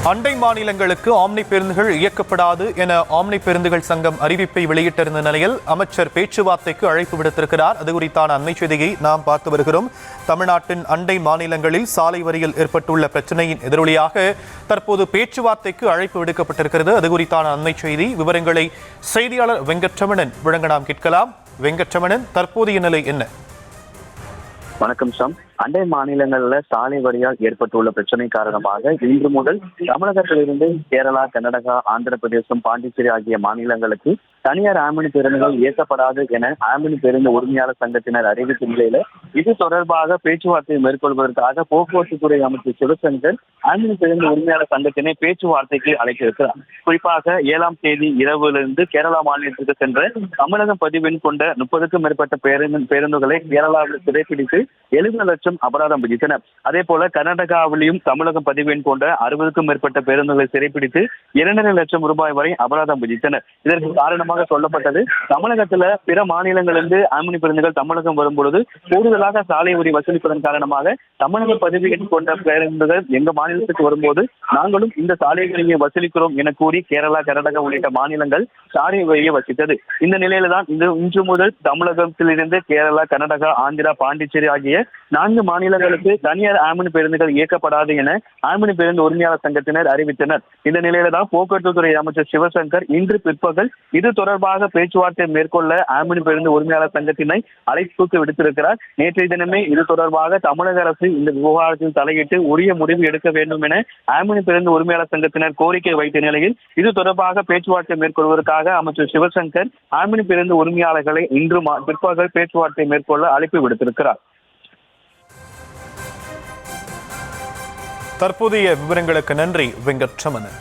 அண்டை மாநிலங்களுக்கு ஆம்னி பேருந்துகள் இயக்கப்படாது என ஆம்னி பேருந்துகள் சங்கம் அறிவிப்பை வெளியிட்டிருந்த நிலையில் அமைச்சர் பேச்சுவார்த்தைக்கு அழைப்பு விடுத்திருக்கிறார். அது குறித்தான அண்மை செய்தியை நாம் பார்த்து வருகிறோம். தமிழ்நாட்டின் அண்டை மாநிலங்களில் சாலை வரியில் ஏற்பட்டுள்ள பிரச்சனையின் எதிரொலியாக தற்போது பேச்சுவார்த்தைக்கு அழைப்பு விடுக்கப்பட்டிருக்கிறது. அது குறித்தான அண்மை செய்தி விவரங்களை செய்தியாளர் வெங்கட்ரமணன் வழங்க நாம் கேட்கலாம். வெங்கட்ரமணன், தற்போதைய நிலை என்ன? வணக்கம் சாம். அண்டை மாநிலங்கள்ல சாலை வரியால் ஏற்பட்டுள்ள பிரச்சனை காரணமாக இன்று முதல் தமிழகத்திலிருந்து கேரளா, கர்நாடகா, ஆந்திர பிரதேசம், பாண்டிச்சேரி ஆகிய மாநிலங்களுக்கு தனியார் ஆம்னி பேருந்துகள் இயக்கப்படாது என ஆம்னி பேருந்து உரிமையாளர் சங்கத்தினர் அறிவித்த நிலையில இது தொடர்பாக பேச்சுவார்த்தை மேற்கொள்வதற்காக போக்குவரத்து துறை அமைச்சர் சிவசங்கர் ஆம்னி பேருந்து உரிமையாளர் சங்கத்தினை பேச்சுவார்த்தைக்கு அழைத்திருக்கிறார். குறிப்பாக 7ஆம் தேதி இரவிலிருந்து கேரளா மாநிலத்திற்கு சென்ற தமிழகம் பதிவெண் கொண்ட 30க்கும் மேற்பட்ட பேருந்துகளை கேரளாவில் சிறைப்பிடித்து 70 லட்சம் அபராதம் விதித்தனர். அதே போல கர்நாடகாவிலும் தமிழகம் பதிவெண் கொண்ட 60க்கும் மேற்பட்ட பேருந்துகளை சிறைப்பிடித்து 2.5 லட்சம் ரூபாய் வரை அபராதம் விதித்தனர். இதற்கு காரணமாக சொல்லப்பட்டது, தமிழகத்துல பிற மாநிலங்களிலிருந்து ஆம்னி பேருந்துகள் தமிழகம் வரும்பொழுது கூடுதலாக சாலை வரி வசூலிப்பதன் காரணமாக தமிழக பதிவெண் கொண்ட பேருந்துகள் எங்க மாநிலத்துக்கு வரும்போது நாங்களும் இந்த சாலை வரியை வசூலிக்கிறோம் என கூறி கேரளா, கர்நாடகா உள்ளிட்ட மாநிலங்கள் சாலை வரியை வசித்தது. இந்த நிலையில தான் இன்று முதல் தமிழகத்திலிருந்து கேரளா, கர்நாடகா, ஆந்திரா, பாண்டிச்சேரி ஆகிய 4 மாநிலங்களுக்கு தனியார் ஆம்னி பேருந்துகள் இயக்கப்படாது என ஆம்னி பேருந்து உரிமையாளர் சங்கத்தினர் அறிவித்தனர். இந்த நிலையில தான் போக்குவரத்து துறை அமைச்சர் சிவசங்கர் இன்று பிற்பகல் இது தொடர்பாக பேச்சுவார்த்தை மேற்கொள்ள ஆம்னி பேருந்து உரிமையாளர் சங்கத்தினை அழைப்புக்கு விடுத்திருக்கிறார். நேற்றைய தினமே இது தொடர்பாக தமிழக அரசு இந்த விவகாரத்தில் தலையிட்டு உரிய முடிவு எடுக்க வேண்டும் என ஆம்னி பேருந்து உரிமையாளர் சங்கத்தினர் கோரிக்கை வைத்த நிலையில் இது தொடர்பாக பேச்சுவார்த்தை மேற்கொள்வதற்காக அமைச்சர் சிவசங்கர் ஆம்னி பேருந்து உரிமையாளர்களை இன்று பிற்பகல் பேச்சுவார்த்தை மேற்கொள்ள அழைப்பு விடுத்திருக்கிறார். தற்போதைய விவரங்களுக்கு நன்றி வெங்கட்ரமணன்.